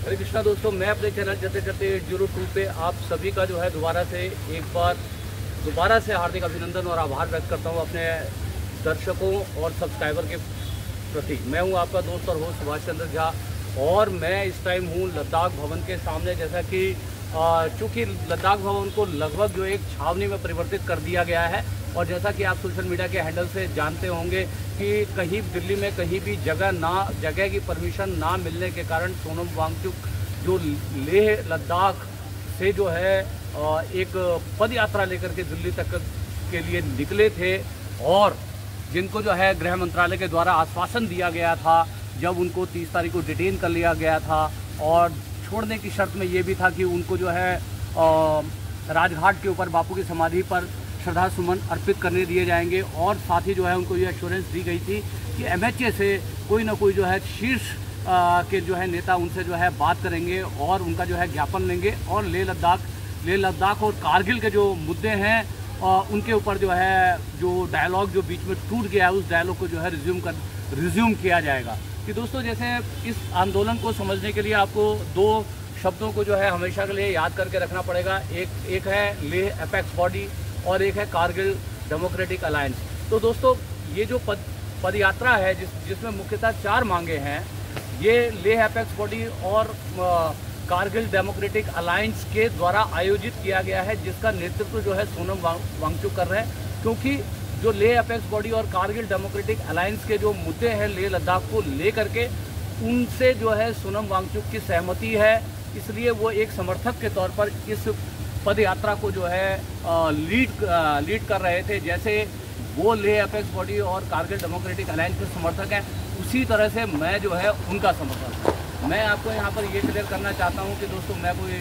हरे कृष्णा दोस्तों, मैं अपने चैनल चलते चलते 802 पे आप सभी का जो है दोबारा से हार्दिक अभिनंदन और आभार व्यक्त करता हूं अपने दर्शकों और सब्सक्राइबर के प्रति। मैं हूं आपका दोस्त और होस्ट सुभाष चंद्र झा और मैं इस टाइम हूं लद्दाख भवन के सामने। जैसा कि चूँकि लद्दाख भवन को लगभग जो एक छावनी में परिवर्तित कर दिया गया है और जैसा कि आप सोशल मीडिया के हैंडल से जानते होंगे कि कहीं दिल्ली में कहीं भी जगह की परमिशन ना मिलने के कारण सोनम वांगचुक जो लेह लद्दाख से जो है एक पद यात्रा लेकर के दिल्ली तक के लिए निकले थे और जिनको जो है गृह मंत्रालय के द्वारा आश्वासन दिया गया था जब उनको 30 तारीख को डिटेन कर लिया गया था और छोड़ने की शर्त में ये भी था कि उनको जो है राजघाट के ऊपर बापू की समाधि पर श्रद्धा सुमन अर्पित करने दिए जाएंगे और साथ ही जो है उनको ये एश्योरेंस दी गई थी कि MHA से कोई ना कोई जो है शीर्ष के जो है नेता उनसे जो है बात करेंगे और उनका जो है ज्ञापन लेंगे और लेह लद्दाख और कारगिल के जो मुद्दे हैं उनके ऊपर जो है जो डायलॉग जो बीच में टूट गया है उस डायलॉग को जो है रिज्यूम किया जाएगा। कि दोस्तों जैसे इस आंदोलन को समझने के लिए आपको दो शब्दों को जो है हमेशा के लिए याद करके रखना पड़ेगा। एक है लेह एपेक्स बॉडी और एक है कारगिल डेमोक्रेटिक अलायंस। तो दोस्तों ये जो पद यात्रा है जिसमें मुख्यतः 4 मांगे हैं, ये लेह एपेक्स बॉडी और कारगिल डेमोक्रेटिक अलायंस के द्वारा आयोजित किया गया है, जिसका नेतृत्व जो है सोनम वांगचुक कर रहे हैं। क्योंकि जो लेह एपेक्स बॉडी और कारगिल डेमोक्रेटिक अलायंस के जो मुद्दे हैं लेह लद्दाख को लेकर के उनसे जो है सोनम वांगचुक की सहमति है, इसलिए वो एक समर्थक के तौर पर इस पद यात्रा को जो है लीड कर रहे थे। जैसे वो लेह एपेक्स बॉडी और कारगिल डेमोक्रेटिक अलायंस के समर्थक हैं, उसी तरह से मैं जो है उनका समर्थक हूँ। मैं आपको यहाँ पर ये क्लियर करना चाहता हूँ कि दोस्तों मैं कोई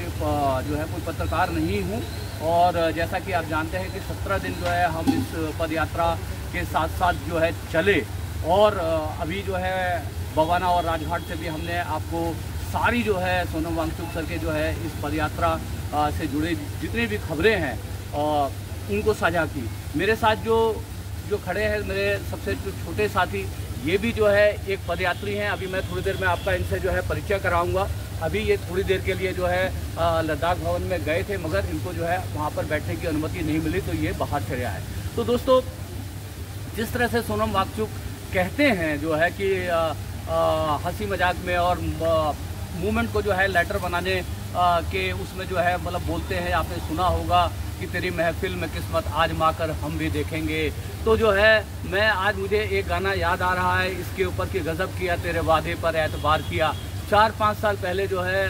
पत्रकार नहीं हूँ और जैसा कि आप जानते हैं कि 17 दिन जो है हम इस पद यात्रा के साथ साथ जो है चले और अभी जो है बवाना और राजघाट से भी हमने आपको सारी जो है सोनम वांगचुक सर के जो है इस पद यात्रा से जुड़े जितनी भी खबरें हैं उनको साझा की। मेरे साथ जो खड़े हैं मेरे सबसे छोटे साथी, ये भी जो है एक पदयात्री हैं। अभी मैं थोड़ी देर में आपका इनसे जो है परिचय कराऊंगा। अभी ये थोड़ी देर के लिए जो है लद्दाख भवन में गए थे मगर इनको जो है वहाँ पर बैठने की अनुमति नहीं मिली तो ये बाहर चले आए। तो दोस्तों जिस तरह से सोनम वांगचुक कहते हैं जो है कि हंसी मजाक में और मूवमेंट को जो है लेटर बनाने के उसमें जो है मतलब बोलते हैं, आपने सुना होगा कि तेरी महफिल में किस्मत आजमा कर हम भी देखेंगे। तो जो है मुझे एक गाना याद आ रहा है इसके ऊपर कि गज़ब किया तेरे वादे पर एतबार किया। 4-5 साल पहले जो है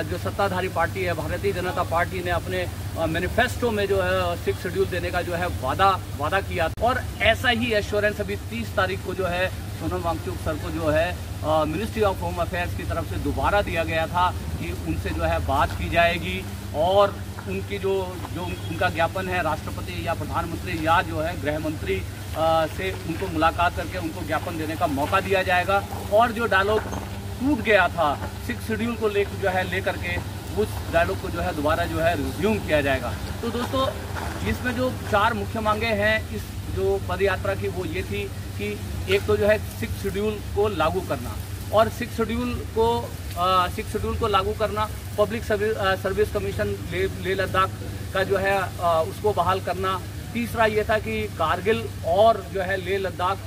जो सत्ताधारी पार्टी है भारतीय जनता पार्टी ने अपने मैनिफेस्टो में जो है 6 शेड्यूल देने का जो है वादा किया और ऐसा ही एश्योरेंस अभी 30 तारीख को जो है सोनम वांगचुक सर को जो है मिनिस्ट्री ऑफ होम अफेयर्स की तरफ से दोबारा दिया गया था कि उनसे जो है बात की जाएगी और उनकी जो उनका ज्ञापन है राष्ट्रपति या प्रधानमंत्री या जो है गृह मंत्री से उनको मुलाकात करके उनको ज्ञापन देने का मौका दिया जाएगा और जो डायलॉग टूट गया था 6 शेड्यूल को लेकर के उस डायलॉग को जो है दोबारा जो है रिज्यूम किया जाएगा। तो दोस्तों इसमें जो 4 मुख्य मांगे हैं इस जो पद यात्रा की वो ये थी कि एक तो जो है 6 शेड्यूल को लागू करना और 6 शेड्यूल को लागू करना, public service commission Leh Ladakh का जो है उसको बहाल करना। तीसरा ये था कि कारगिल और जो है लेह लद्दाख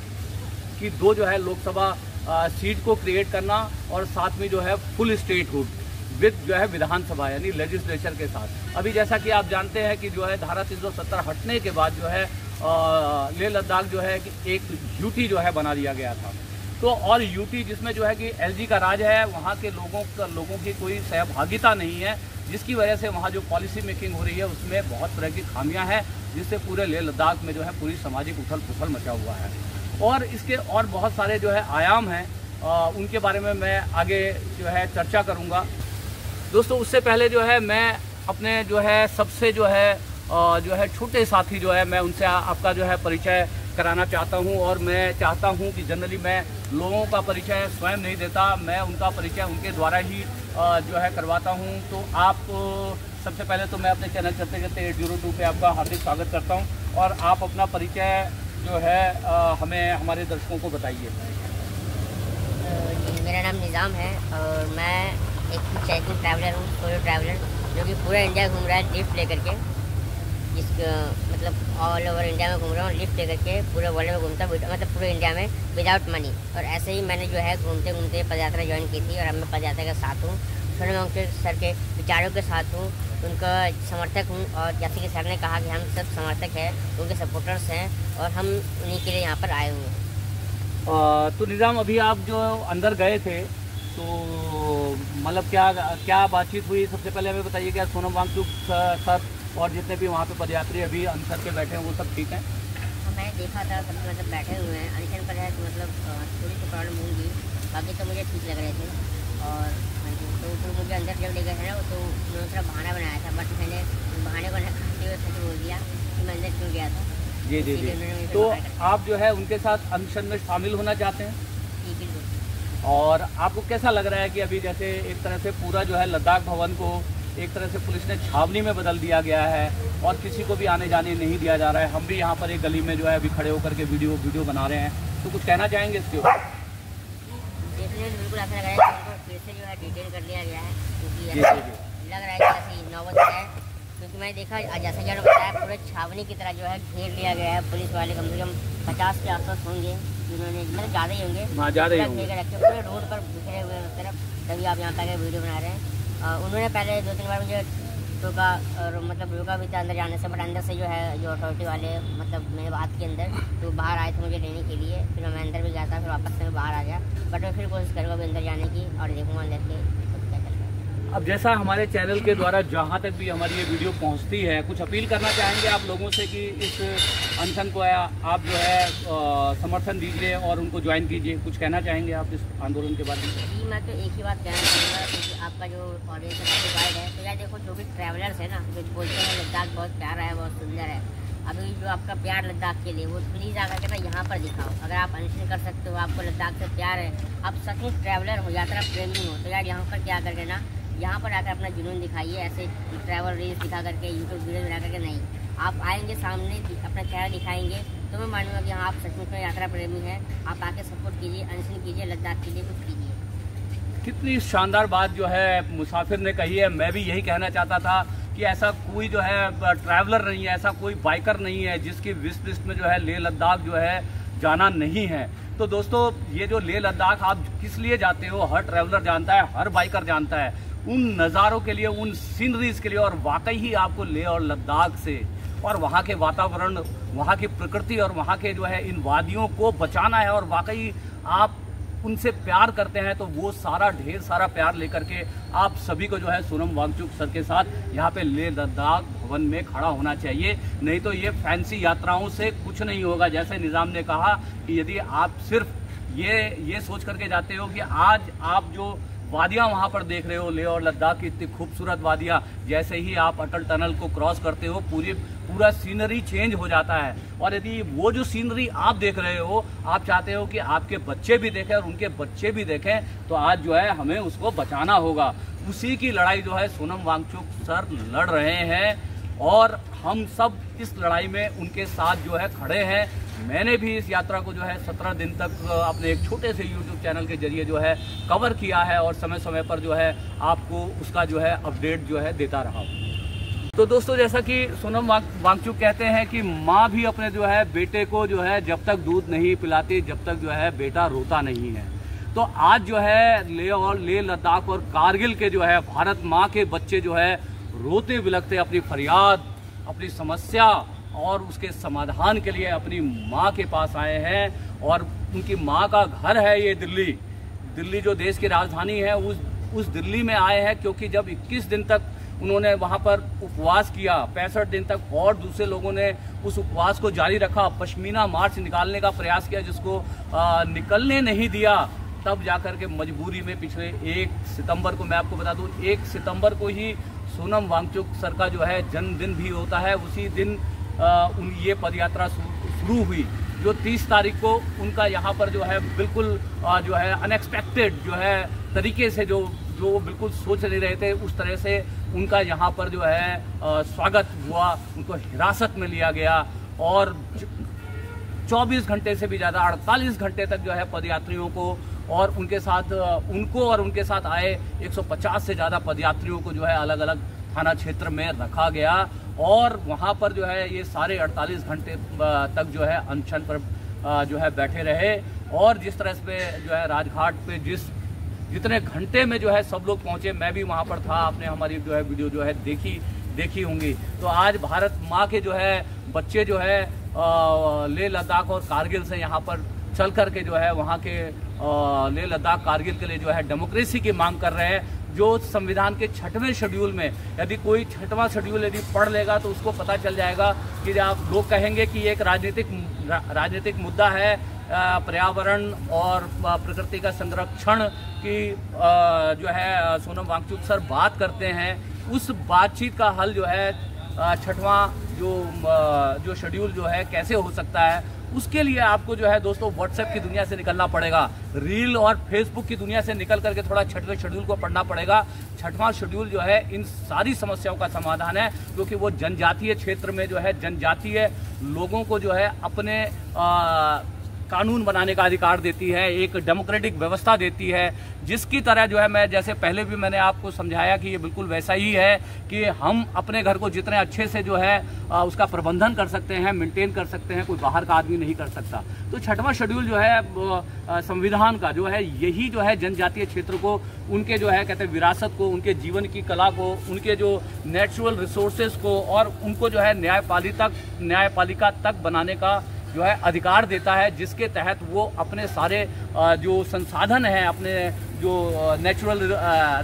की 2 जो है लोकसभा सीट को क्रिएट करना और साथ में जो है फुल स्टेटहुड विद जो है विधानसभा यानी लेजिस्लेचर के साथ। अभी जैसा कि आप जानते हैं कि जो है धारा 370 हटने के बाद जो है लेह लद्दाख जो है कि एक यूटी जो है बना दिया गया था। तो और यूटी जिसमें जो है कि LG का राज है, वहाँ के लोगों की कोई सहभागिता नहीं है, जिसकी वजह से वहाँ जो पॉलिसी मेकिंग हो रही है उसमें बहुत तरह की खामियां हैं, जिससे पूरे लेह लद्दाख में जो है पूरी सामाजिक उथल पुथल मचा हुआ है। और इसके और बहुत सारे जो है आयाम हैं उनके बारे में मैं आगे जो है चर्चा करूँगा। दोस्तों उससे पहले जो है मैं अपने जो है सबसे जो है छोटे साथी जो है मैं उनसे आपका जो है परिचय कराना चाहता हूं और मैं चाहता हूं कि जनरली मैं लोगों का परिचय स्वयं नहीं देता, मैं उनका परिचय उनके द्वारा ही जो है करवाता हूं। तो आप सबसे पहले तो मैं अपने चैनल चलते चलते 802 पे आपका हार्दिक स्वागत करता हूं और आप अपना परिचय जो है हमें हमारे दर्शकों को बताइए। मेरा नाम निज़ाम है और मैं एक चेकिंग ट्रैवलर हूँ, सोलो ट्रैवलर, जो कि पूरा इंडिया घूम रहा है लिफ्ट लेकर के। मतलब ऑल ओवर इंडिया में घूम रहा हूँ लिफ्ट लेकर के, पूरे वर्ल्ड में घूमता हूँ, मतलब पूरे इंडिया में विदाउट मनी। और ऐसे ही मैंने जो है घूमते घूमते पदयात्रा ज्वाइन की थी, और अब मैं पदयात्रा के साथ हूँ, सोनम वांगचुक सर के विचारों के साथ हूँ, उनका समर्थक हूँ। और जैसे कि सर ने कहा कि हम सब समर्थक हैं, उनके सपोर्टर्स हैं, और हम उन्हीं के लिए यहाँ पर आए हुए हैं। तो निज़ाम, अभी आप जो अंदर गए थे तो मतलब क्या बातचीत हुई? सबसे पहले हमें बताइए, क्या सोनम वांगचुक सर और जितने भी वहाँ पे पदयात्री अभी अनशन पे बैठे हैं वो सब ठीक हैं? मैंने देखा था सब मतलब बैठे हुए हैं अनशन पर है, तो मतलब थोड़ी सी प्रॉब्लम होंगी, बाकी तो मुझे ठीक लग रहे थे। और हाँ जी, तो फिर मुझे अंदर जब ले गए थे ना, तो उन्होंने थोड़ा बहाना बनाया था, बट मैंने बहाने को नकारते हुए सच बोल दिया कि मैं अंदर क्यों गया था। जी जी जी। तो आप जो है उनके साथ अनशन में शामिल होना चाहते हैं? जी बिल्कुल। और आपको कैसा लग रहा है कि अभी जैसे एक तरह से पूरा जो है लद्दाख भवन को एक तरह से पुलिस ने छावनी में बदल दिया गया है और किसी को भी आने जाने नहीं दिया जा रहा है? हम भी यहाँ पर एक गली में जो है अभी खड़े होकर के वीडियो बना रहे हैं, तो कुछ कहना चाहेंगे इसके ऊपर? देखने में बिल्कुल ऐसा लग रहा है कि उनको फिर से जो है डिटेन कर लिया गया है, क्योंकि लग रहा है कि ऐसी नौबत है। क्योंकि मैंने देखा जैसा कि बताया, पूरे छावनी की तरह जो है घेर लिया गया है। पुलिस वाले कम से कम 50 के आसपास होंगे, जिन्होंने मतलब ज़्यादा ही होंगे, ज़्यादा ही होंगे, रखे पूरे रोड पर बिखरे हुए तरफ। तभी आप यहाँ पर वीडियो बना रहे हैं। उन्होंने पहले 2-3 बार मुझे रोका, और मतलब रोका भी था अंदर जाने से, बट अंदर से जो है जो अथॉरिटी वाले मतलब मेरे बात के अंदर तो बाहर आए थे मुझे लेने के लिए। फिर मैं अंदर भी गया था, फिर वापस से मैं बाहर आ गया, बट मैं फिर कोशिश करूँगा अभी अंदर जाने की और देखूँगा अंदर के क्या चल रहा है। अब जैसा हमारे चैनल के द्वारा जहाँ तक भी हमारी ये वीडियो पहुँचती है, कुछ अपील करना चाहेंगे आप लोगों से कि इस अनशन को आप जो है समर्थन दीजिए और उनको ज्वाइन कीजिए? कुछ कहना चाहेंगे आप इस आंदोलन के बारे में? जी, मैं तो एक ही बात कहना चाहूँगा, क्योंकि आपका जो ऑडियंस है काफ़ी वाइड है। तो यार देखो, जो भी ट्रैवलर्स है ना, जो बोलते हैं लद्दाख बहुत प्यारा है, बहुत सुंदर है, अभी जो आपका प्यार लद्दाख के लिए, वो प्लीज़ आकर के ना यहाँ पर दिखाओ। अगर आप अनशन कर सकते हो, आपको लद्दाख से प्यार है, आप सचमुच ट्रैवलर हो, यात्रा प्रेमी हो, तो यार यहाँ पर क्या करके ना, यहाँ पर आकर अपना जुनून दिखाइए। ऐसे ट्रैवल रील्स दिखा करके, यूट्यूब वीडियो बना करके नहीं, आप आएंगे सामने अपना चेहरा दिखाएंगे, तो मैं मानूंगा कि हाँ आप सचमुच में यात्रा प्रेमी हैं। आप आके सपोर्ट कीजिए, अनशन कीजिए, लद्दाख के लिए कुछ कीजिए। कितनी शानदार बात जो है मुसाफिर ने कही है। मैं भी यही कहना चाहता था कि ऐसा कोई जो है ट्रैवलर नहीं है, ऐसा कोई बाइकर नहीं है जिसकी विश लिस्ट में जो है लेह लद्दाख जो है जाना नहीं है। तो दोस्तों, ये जो लेह लद्दाख आप किस लिए जाते हो, हर ट्रैवलर जानता है, हर बाइकर जानता है, उन नज़ारों के लिए, उन सीनरीज के लिए। और वाकई ही आपको लेह और लद्दाख से और वहाँ के वातावरण, वहाँ की प्रकृति और वहाँ के जो है इन वादियों को बचाना है, और वाकई आप उनसे प्यार करते हैं, तो वो सारा ढेर सारा प्यार लेकर के आप सभी को जो है सोनम वांगचुक सर के साथ यहाँ पे लेह लद्दाख भवन में खड़ा होना चाहिए। नहीं तो ये फैंसी यात्राओं से कुछ नहीं होगा। जैसे निज़ाम ने कहा कि यदि आप सिर्फ ये सोच करके जाते हो कि आज आप जो वादियाँ वहाँ पर देख रहे हो, लेह और लद्दाख की इतनी खूबसूरत वादियाँ, जैसे ही आप अटल टनल को क्रॉस करते हो पूरा सीनरी चेंज हो जाता है। और यदि वो जो सीनरी आप देख रहे हो, आप चाहते हो कि आपके बच्चे भी देखें और उनके बच्चे भी देखें, तो आज जो है हमें उसको बचाना होगा। उसी की लड़ाई जो है सोनम वांगचुक सर लड़ रहे हैं, और हम सब इस लड़ाई में उनके साथ जो है खड़े हैं। मैंने भी इस यात्रा को जो है 17 दिन तक अपने एक छोटे से YouTube चैनल के जरिए जो है कवर किया है, और समय समय पर जो है आपको उसका जो है अपडेट जो है देता रहा हूँ। तो दोस्तों, जैसा कि सोनम वांगचुक कहते हैं कि माँ भी अपने जो है बेटे को जो है जब तक दूध नहीं पिलाती, जब तक जो है बेटा रोता नहीं है। तो आज जो है लेह लद्दाख और कारगिल के जो है भारत माँ के बच्चे जो है रोते बिलखते अपनी फरियाद, अपनी समस्या और उसके समाधान के लिए अपनी माँ के पास आए हैं। और उनकी माँ का घर है ये दिल्ली जो देश की राजधानी है, उस दिल्ली में आए हैं, क्योंकि जब 21 दिन तक उन्होंने वहाँ पर उपवास किया, 65 दिन तक, और दूसरे लोगों ने उस उपवास को जारी रखा, पश्मीना मार्च निकालने का प्रयास किया जिसको निकलने नहीं दिया, तब जाकर के मजबूरी में पिछले 1 सितंबर को, मैं आपको बता दूं 1 सितंबर को ही सोनम वांगचुक सर का जो है जन्मदिन भी होता है। उसी दिन ये पदयात्रा शुरू हुई, जो 30 तारीख को उनका यहाँ पर जो है बिल्कुल जो है अनएक्सपेक्टेड जो है तरीके से जो बिल्कुल सोच नहीं रहे थे, उस तरह से उनका यहाँ पर जो है स्वागत हुआ। उनको हिरासत में लिया गया और 24 घंटे से भी ज़्यादा 48 घंटे तक जो है पदयात्रियों को और उनके साथ उनको और उनके साथ आए 150 से ज़्यादा पदयात्रियों को जो है अलग अलग थाना क्षेत्र में रखा गया और वहाँ पर जो है ये सारे 48 घंटे तक जो है अनशन पर जो है बैठे रहे। और जिस तरह से जो है राजघाट पे जितने घंटे में जो है सब लोग पहुँचे, मैं भी वहाँ पर था, आपने हमारी जो है वीडियो जो है देखी होंगी। तो आज भारत माँ के जो है बच्चे जो है लेह लद्दाख और कारगिल से यहाँ पर चल कर के जो है वहाँ के लेह लद्दाख कारगिल के लिए जो है डेमोक्रेसी की मांग कर रहे हैं। जो संविधान के 6वें शेड्यूल में यदि कोई 6वां शेड्यूल यदि पढ़ लेगा तो उसको पता चल जाएगा कि आप लोग कहेंगे कि एक राजनीतिक मुद्दा है, पर्यावरण और प्रकृति का संरक्षण की जो है सोनम वांगचुक सर बात करते हैं। उस बातचीत का हल जो है 6वां जो शेड्यूल जो है कैसे हो सकता है, उसके लिए आपको जो है दोस्तों व्हाट्सएप की दुनिया से निकलना पड़ेगा, रील और फेसबुक की दुनिया से निकल करके थोड़ा 6वें शेड्यूल को पढ़ना पड़ेगा। 6वां शेड्यूल जो है इन सारी समस्याओं का समाधान है, क्योंकि वो जनजातीय क्षेत्र में जो है जनजातीय लोगों को जो है अपने कानून बनाने का अधिकार देती है, एक डेमोक्रेटिक व्यवस्था देती है, जिसकी तरह जो है मैं जैसे पहले भी मैंने आपको समझाया कि ये बिल्कुल वैसा ही है कि हम अपने घर को जितने अच्छे से जो है उसका प्रबंधन कर सकते हैं, मेंटेन कर सकते हैं, कोई बाहर का आदमी नहीं कर सकता। तो 6वां शेड्यूल जो है संविधान का जो है यही जो है जनजातीय क्षेत्र को उनके जो है कहते हैं विरासत को, उनके जीवन की कला को, उनके जो नेचुरल रिसोर्सेज को और उनको जो है न्यायपालिका तक बनाने का जो है अधिकार देता है, जिसके तहत वो अपने सारे जो संसाधन हैं, अपने जो नेचुरल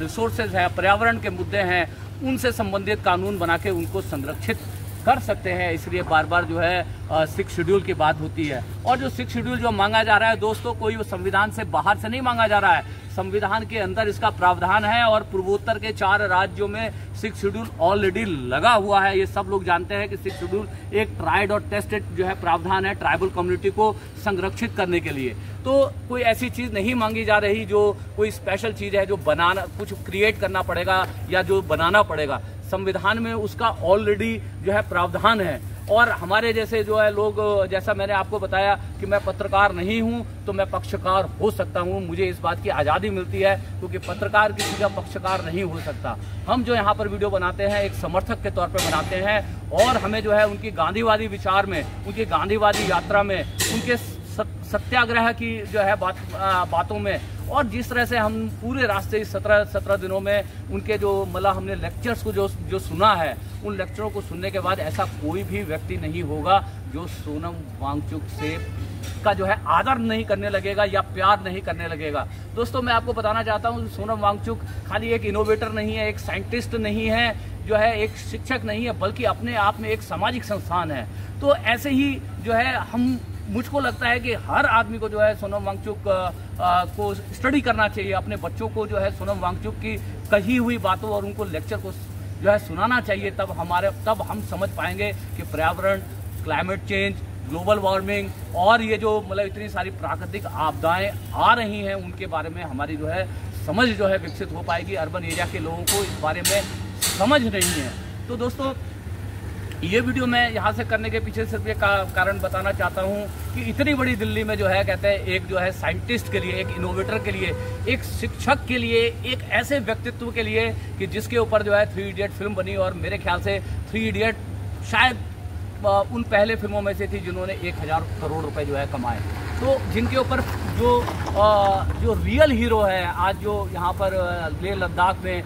रिसोर्सेज हैं, पर्यावरण के मुद्दे हैं, उनसे संबंधित कानून बना के उनको संरक्षित कर सकते हैं। इसलिए बार बार जो है 6 शेड्यूल की बात होती है। और जो 6 शेड्यूल जो मांगा जा रहा है दोस्तों, कोई वो संविधान से बाहर से नहीं मांगा जा रहा है, संविधान के अंदर इसका प्रावधान है और पूर्वोत्तर के 4 राज्यों में 6 शेड्यूल ऑलरेडी लगा हुआ है। ये सब लोग जानते हैं कि 6 शेड्यूल एक ट्राइड और टेस्टेड जो है प्रावधान है ट्राइबल कम्युनिटी को संरक्षित करने के लिए। तो कोई ऐसी चीज़ नहीं मांगी जा रही जो कोई स्पेशल चीज़ है जो बनाना, कुछ क्रिएट करना पड़ेगा या जो बनाना पड़ेगा। संविधान में उसका ऑलरेडी जो है प्रावधान है। और हमारे जैसे जो है लोग, जैसा मैंने आपको बताया कि मैं पत्रकार नहीं हूं तो मैं पक्षकार हो सकता हूं, मुझे इस बात की आज़ादी मिलती है, क्योंकि पत्रकार किसी का पक्षकार नहीं हो सकता। हम जो यहाँ पर वीडियो बनाते हैं एक समर्थक के तौर पर बनाते हैं और हमें जो है उनकी गांधीवादी विचार में, उनकी गांधीवादी यात्रा में, उनके सत्याग्रह की जो है बातों में और जिस तरह से हम पूरे रास्ते 17 दिनों में उनके जो मतलब हमने लेक्चर्स को जो सुना है, उन लेक्चरों को सुनने के बाद ऐसा कोई भी व्यक्ति नहीं होगा जो सोनम वांगचुक से का जो है आदर नहीं करने लगेगा या प्यार नहीं करने लगेगा। दोस्तों मैं आपको बताना चाहता हूँ सोनम वांगचुक खाली एक इनोवेटर नहीं है, एक साइंटिस्ट नहीं है, जो है एक शिक्षक नहीं है, बल्कि अपने आप में एक सामाजिक संस्थान है। तो ऐसे ही जो है मुझको लगता है कि हर आदमी को जो है सोनम वांगचुक को स्टडी करना चाहिए, अपने बच्चों को जो है सोनम वांगचुक की कही हुई बातों और उनको लेक्चर को जो है सुनाना चाहिए। तब हम समझ पाएंगे कि पर्यावरण, क्लाइमेट चेंज, ग्लोबल वार्मिंग और ये जो मतलब इतनी सारी प्राकृतिक आपदाएं आ रही हैं उनके बारे में हमारी जो है समझ जो है विकसित हो पाएगी। अर्बन एरिया के लोगों को इस बारे में समझ नहीं है। तो दोस्तों ये वीडियो मैं यहाँ से करने के पीछे सिर्फ ये कारण बताना चाहता हूँ कि इतनी बड़ी दिल्ली में जो है कहते हैं एक जो है साइंटिस्ट के लिए, एक इनोवेटर के लिए, एक शिक्षक के लिए, एक ऐसे व्यक्तित्व के लिए कि जिसके ऊपर जो है 3 इडियट फिल्म बनी और मेरे ख्याल से 3 इडियट शायद उन पहले फिल्मों में से थी जिन्होंने 1000 करोड़ रुपए जो है कमाए। तो जिनके ऊपर जो रियल हीरो है आज जो यहाँ पर लेह लद्दाख में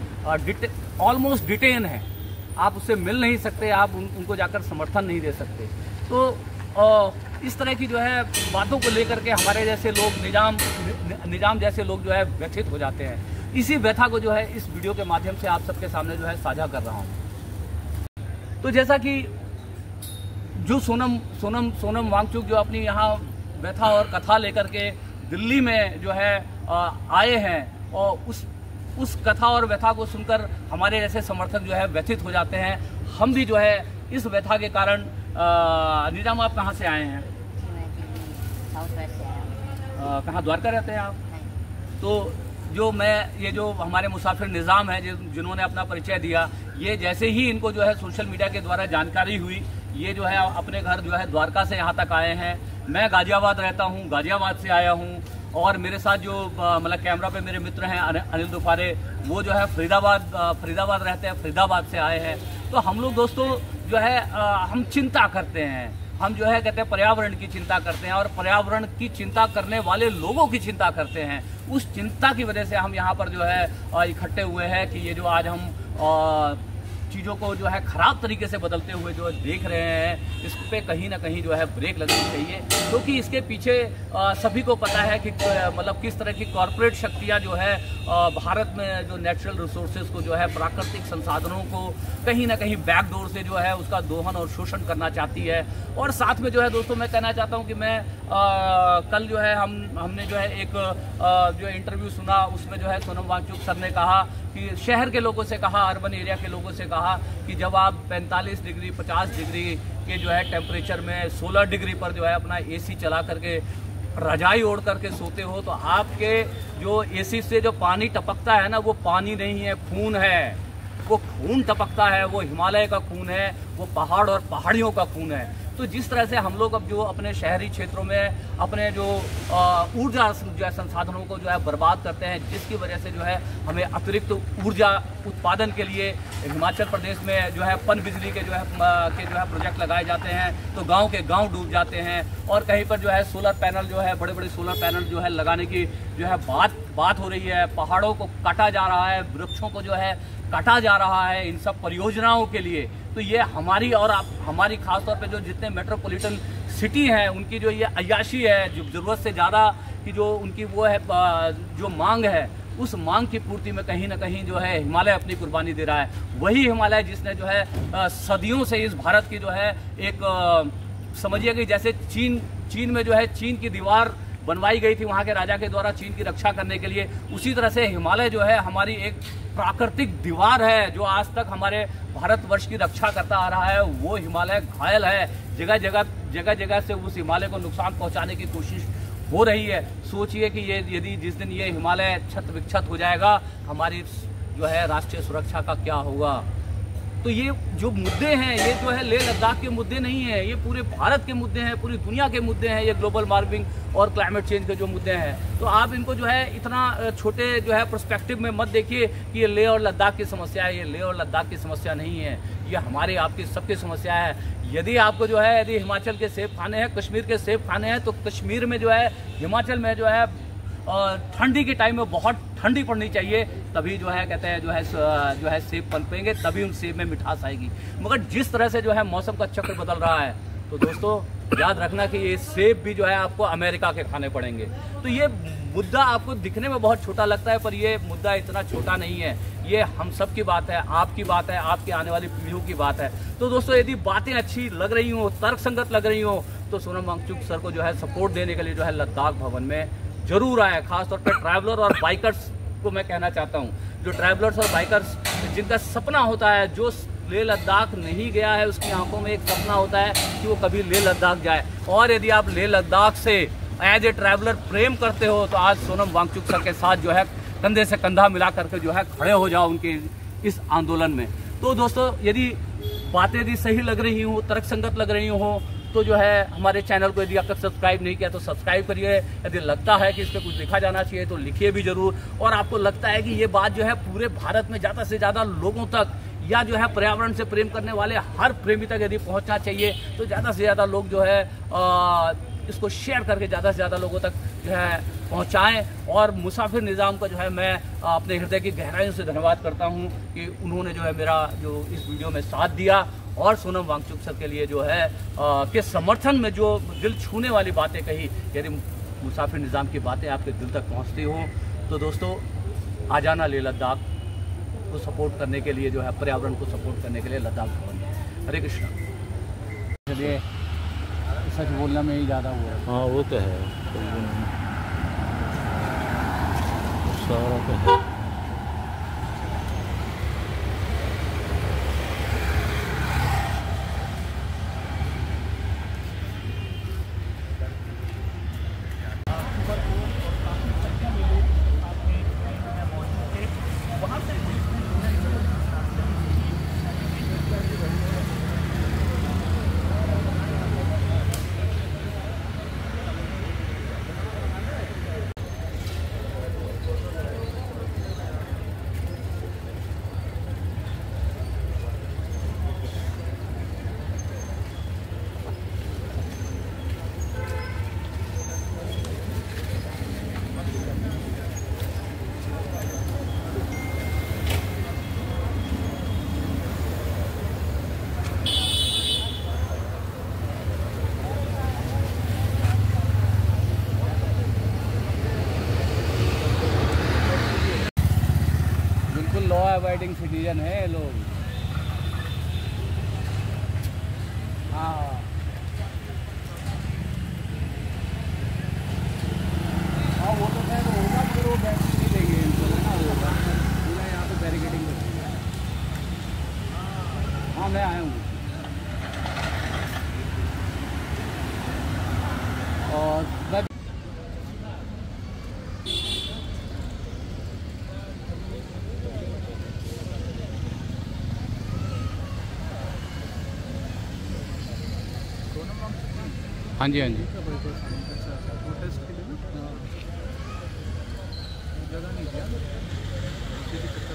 ऑलमोस्ट डिटेन है, आप उससे मिल नहीं सकते, आप उनको जाकर समर्थन नहीं दे सकते। तो इस तरह की जो है बातों को लेकर के हमारे जैसे लोग निजाम जैसे लोग जो है व्यथित हो जाते हैं। इसी व्यथा को जो है इस वीडियो के माध्यम से आप सबके सामने जो है साझा कर रहा हूँ। तो जैसा कि जो सोनम वांगचुक जो अपनी यहाँ व्यथा और कथा लेकर के दिल्ली में जो है आए हैं और उस कथा और व्यथा को सुनकर हमारे जैसे समर्थक जो है व्यथित हो जाते हैं। हम भी जो है इस व्यथा के कारण निजाम आप कहाँ से आए हैं? कहाँ, द्वारका रहते हैं आप? तो ये जो हमारे मुसाफिर निज़ाम है जिन्होंने अपना परिचय दिया, ये जैसे ही इनको जो है सोशल मीडिया के द्वारा जानकारी हुई, ये जो है अपने घर जो है द्वारका से यहाँ तक आए हैं। मैं गाजियाबाद रहता हूँ, गाजियाबाद से आया हूँ और मेरे साथ जो मतलब कैमरा पे मेरे मित्र हैं अनिल दुफारे, वो जो है फरीदाबाद रहते हैं, फरीदाबाद से आए हैं। तो हम लोग दोस्तों जो है हम चिंता करते हैं, हम जो है कहते हैं पर्यावरण की चिंता करते हैं और पर्यावरण की चिंता करने वाले लोगों की चिंता करते हैं। उस चिंता की वजह से हम यहाँ पर जो है इकट्ठे हुए हैं कि ये जो आज हम चीज़ों को जो है ख़राब तरीके से बदलते हुए जो देख रहे हैं, इस पे कहीं ना कहीं जो है ब्रेक लगनी चाहिए, क्योंकि इसके पीछे सभी को पता है कि मतलब किस तरह की कॉरपोरेट शक्तियाँ जो है भारत में जो नेचुरल रिसोर्सेज को जो है प्राकृतिक संसाधनों को कहीं ना कहीं बैकडोर से जो है उसका दोहन और शोषण करना चाहती है। और साथ में जो है दोस्तों मैं कहना चाहता हूँ कि मैं कल जो है हमने जो है एक जो इंटरव्यू सुना, उसमें जो है सोनम वांगचुक सर ने कहा कि शहर के लोगों से कहा, अर्बन एरिया के लोगों से कहा कि जब आप 45 डिग्री 50 डिग्री के जो है टेम्परेचर में 16 डिग्री पर जो है अपना एसी चला करके रजाई ओढ़ करके सोते हो, तो आपके जो एसी से जो पानी टपकता है ना, वो पानी नहीं है, खून है। वो खून टपकता है, वो हिमालय का खून है, वो पहाड़ और पहाड़ियों का खून है। तो जिस तरह से हम लोग अब जो अपने शहरी क्षेत्रों में अपने जो ऊर्जा जो है संसाधनों को जो है बर्बाद करते हैं, जिसकी वजह से जो है हमें अतिरिक्त ऊर्जा उत्पादन के लिए हिमाचल प्रदेश में जो है पनबिजली के जो है प्रोजेक्ट लगाए जाते हैं, तो गांव के गांव डूब जाते हैं। और कहीं पर जो है सोलर पैनल जो है बड़े बड़े सोलर पैनल जो है लगाने की जो है बात हो रही है। पहाड़ों को काटा जा रहा है, वृक्षों को जो है काटा जा रहा है इन सब परियोजनाओं के लिए। तो ये हमारी और हमारी खासतौर पे जो जितने मेट्रोपॉलिटन सिटी हैं उनकी जो ये अय्याशी है, जो ज़रूरत से ज़्यादा की जो उनकी वो है जो मांग है, उस मांग की पूर्ति में कहीं ना कहीं जो है हिमालय अपनी कुर्बानी दे रहा है। वही हिमालय जिसने जो है सदियों से इस भारत की जो है एक समझिए कि जैसे चीन में जो है चीन की दीवार बनवाई गई थी वहाँ के राजा के द्वारा चीन की रक्षा करने के लिए, उसी तरह से हिमालय जो है हमारी एक प्राकृतिक दीवार है जो आज तक हमारे भारतवर्ष की रक्षा करता आ रहा है। वो हिमालय घायल है, जगह जगह से उस हिमालय को नुकसान पहुंचाने की कोशिश हो रही है। सोचिए कि ये यदि जिस दिन ये हिमालय क्षत विक्षत हो जाएगा, हमारी जो है राष्ट्रीय सुरक्षा का क्या होगा। तो ये जो मुद्दे हैं, ये जो है लेह लद्दाख के मुद्दे नहीं है, ये पूरे भारत के मुद्दे हैं, पूरी दुनिया के मुद्दे हैं। ये ग्लोबल वार्मिंग और क्लाइमेट चेंज के जो मुद्दे हैं, तो आप इनको जो है इतना छोटे जो है पर्सपेक्टिव में मत देखिए कि ये लेह और लद्दाख की समस्या है। ये लेह और लद्दाख की समस्या नहीं है, ये हमारे आपकी सबकी समस्या है। यदि आपको जो है यदि हिमाचल के सेब खाने हैं, कश्मीर के सेब खाने हैं, तो कश्मीर में जो है हिमाचल में जो है ठंडी के टाइम में बहुत ठंडी पड़नी चाहिए, तभी जो है कहते हैं जो है सेब पनपेंगे, तभी उन सेब में मिठास आएगी। मगर जिस तरह से जो है मौसम का चक्र बदल रहा है, तो दोस्तों याद रखना कि ये सेब भी जो है आपको अमेरिका के खाने पड़ेंगे। तो ये मुद्दा आपको दिखने में बहुत छोटा लगता है, पर ये मुद्दा इतना छोटा नहीं है। ये हम सब की बात है, आपकी बात है, आपकी आने वाली पीढ़ियों की बात है। तो दोस्तों यदि बातें अच्छी लग रही हो, तर्कसंगत लग रही हो, तो सोनम वांगचुक सर को जो है सपोर्ट देने के लिए जो है लद्दाख भवन में जरूर आए। खासतौर पर ट्रैवलर और बाइकर्स को मैं कहना चाहता हूँ, जो ट्रैवलर्स और बाइकर्स जिनका सपना होता है, जो लेह लद्दाख नहीं गया है, उसकी आंखों में एक सपना होता है कि वो कभी लेह लद्दाख जाए। और यदि आप लेह लद्दाख से एज ए ट्रैवलर प्रेम करते हो, तो आज सोनम वांगचुक सर के साथ जो है कंधे से कंधा मिला करके जो है खड़े हो जाओ उनके इस आंदोलन में। तो दोस्तों यदि बातें यदि सही लग रही हो, तर्कसंगत लग रही हो, तो जो है हमारे चैनल को यदि आप तक सब्सक्राइब नहीं किया तो सब्सक्राइब करिए। यदि लगता है कि इस पर कुछ लिखा जाना चाहिए तो लिखिए भी जरूर। और आपको लगता है कि ये बात जो है पूरे भारत में ज़्यादा से ज़्यादा लोगों तक, या जो है पर्यावरण से प्रेम करने वाले हर प्रेमी तक यदि पहुंचना चाहिए, तो ज़्यादा से ज़्यादा लोग जो है इसको शेयर करके ज़्यादा से ज़्यादा लोगों तक जो है पहुंचाएं। और मुसाफिर निज़ाम का जो है मैं अपने हृदय की गहराइयों से धन्यवाद करता हूं कि उन्होंने जो है मेरा जो इस वीडियो में साथ दिया, और सोनम वांगचुक सर के लिए जो है के समर्थन में जो दिल छूने वाली बातें कही। यदि मुसाफिर निज़ाम की बातें आपके दिल तक पहुंचती हो, तो दोस्तों आ जाना लेह लद्दाख को सपोर्ट करने के लिए, जो है पर्यावरण को सपोर्ट करने के लिए लद्दाख भवन। हरे कृष्णा। चलिए सच बोलना में ही ज़्यादा हुआ है। हाँ वो तो है, सारा तो है। बिल्कुल लॉ अबाइडिंग सिटीजन है ये लोग। हाँ हाँ वो तो खैर होगा, फिर वो बैटरी नहीं देंगे इनको, है ना, वो पूरा यहाँ पे बैरिकेडिंग कर दी है। हाँ मैं आया हूँ और मैं हाँ जी हाँ जी प्रोटेस्ट के लिए ना जगह नहीं दिया,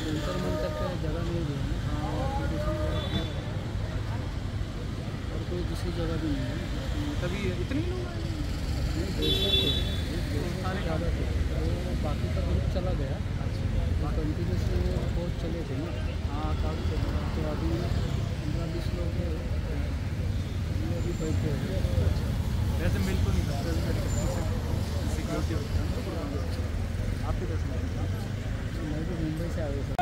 जंतर मंतर पे जगह नहीं दिया ना। हाँ और कोई दूसरी जगह भी नहीं है, तभी इतने ही लोग सारे ज़्यादा थे। वो बाकी का ग्रुप चला गया, कंटिन्यूसली वो बहुत चले थे ना। हाँ काफ़ी चले, तो अभी 15-20 लोग हैं अभी बैठे हैं। वैसे मिल तो नहीं सकते, सिक्योरिटी होता है आपके दस में। मैं भी मुंबई से आया था।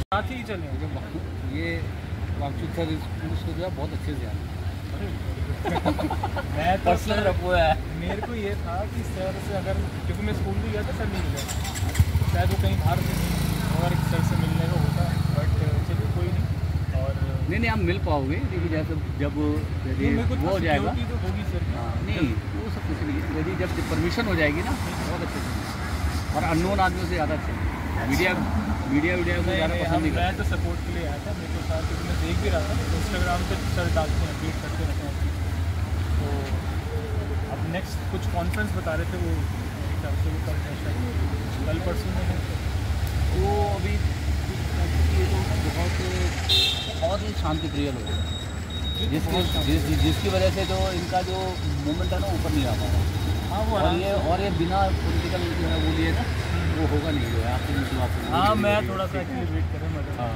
साथ ही चले ये वाकचूक सर इसको जो है बहुत अच्छे से आना मैं तो पर्सनल रखो है। मेरे को ये था कि सर से अगर, क्योंकि मैं स्कूल भी गया था, सर नहीं मिला, शायद वो कहीं बाहर थे और सर से मिलने का होता, बट चलिए कोई नहीं। और नहीं आप मिल पाओगे, क्योंकि जैसे जब वो हो जाएगा तो होगी सर। नहीं वो सब कुछ नहीं है, यदि जब परमिशन हो जाएगी ना बहुत अच्छे से, और अननोन आदमियों से ज़्यादा अच्छे। मीडिया को ज़्यादा पसंद नहीं मैं करता। तो सपोर्ट के लिए आया था, मेरे को साथ, क्योंकि मैं देख भी रहा था इंस्टाग्राम पे सर डालते हैं, अपडेट करते रहते हैं। तो अब नेक्स्ट कुछ कॉन्फ्रेंस बता रहे थे, वो मेरे ख्याल से वो कल परसों में है। वो अभी ये तो बहुत ही शांति प्रिय लोग हैं, जिसकी वजह से जो इनका जो मूवमेंट है ना ऊपर नहीं आ पाता। हाँ वो और ये बिना पॉलिटिकल जो है वो लिए ना वो होगा नहीं, जो है आपको। हाँ मैं थोड़ा सा एक्चुअली वेट करें, मज़ा। हाँ,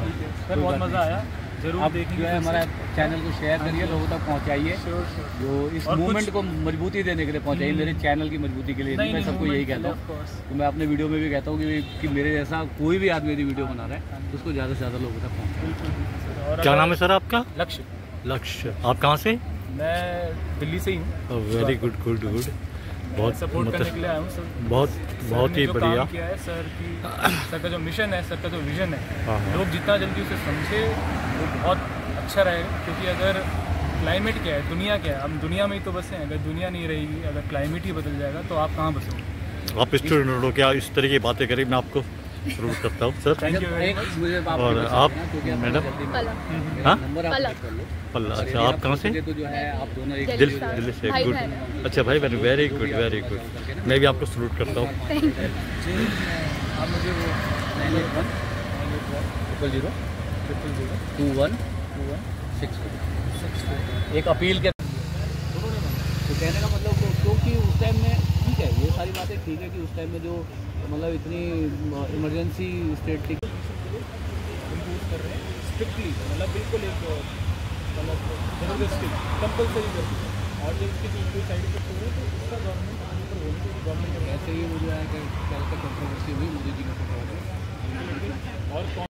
सर बहुत मज़ा आया। जरूर आप देखेंगे जो है फिर हमारा से। चैनल को शेयर करिए, लोगों तक पहुंचाइए, श्योर श्योर। जो इस और मूवमेंट कुछ- को मजबूती देने के लिए पहुंचाइए, मेरे चैनल की मजबूती के लिए नहीं, मैं सबको यही कहता हूँ। तो मैं अपने वीडियो में भी कहता हूँ कि मेरे जैसा कोई भी आदमी यदि वीडियो बना रहा है तो उसको ज़्यादा से ज़्यादा लोगों तक पहुँचाए। और क्या अगर- नाम है सर आपका? लक्ष्य। लक्ष्य। आप कहाँ से? मैं दिल्ली से ही हूँ। Very good good good. बहुत सपोर्ट करने के लिए आया हूँ सर। बहुत सर बहुत ने ही जो बढ़िया। काम किया है सर की, सर का जो मिशन है, सर का जो विजन है, हाँ, हाँ। लोग जितना जल्दी उसे समझे वो बहुत अच्छा रहेगा। क्योंकि अगर क्लाइमेट क्या है, दुनिया क्या है, हम दुनिया में ही तो बसे हैं। अगर दुनिया नहीं रहेगी, अगर क्लाइमेट ही बदल जाएगा तो आप कहाँ बसोगे? आप स्टूडेंट हो क्या? इस तरह की बातें करें, मैं आपको शुरू करता हूँ सर। थैंक यू वेरी एक मच। मुझे और बता आप, देना, क्योंकि हम मैडम? जल्दी में- पलक। हाँ? नंबर आप पलक। लिख कर लो। पल्ला। और अच्छा, यदि आप कहाँ से? सोचेंगे तो जो है आप दोनों एक दिल्ली से। दिल्ली से। भाई गुड। बहन। अच्छा भाई बहन, वेरी गुड वेरी गुड। मैं भी आपको सलूट करता हूँ। आप मुझे वो 981 000 21 62। एक अपील के तो कहने का मतलब क्योंकि उस टाइम में ठीक है, ये सारी बातें ठीक है कि उस टाइम में जो मतलब इतनी इमरजेंसी स्टेट थी, इम्पोज कर रहे हैं स्ट्रिक्टली, मतलब बिल्कुल एक मतलब जबरदस्ती कंपलसरी कर दिया। और जब इसके जो साइड इफेक्ट हो रहे हैं तो उसका गवर्नमेंट आगे पर होने के गवर्नमेंट ऐसे ही वो जो है कि कल का कंट्रोवर्सी हुई मोदी जी का और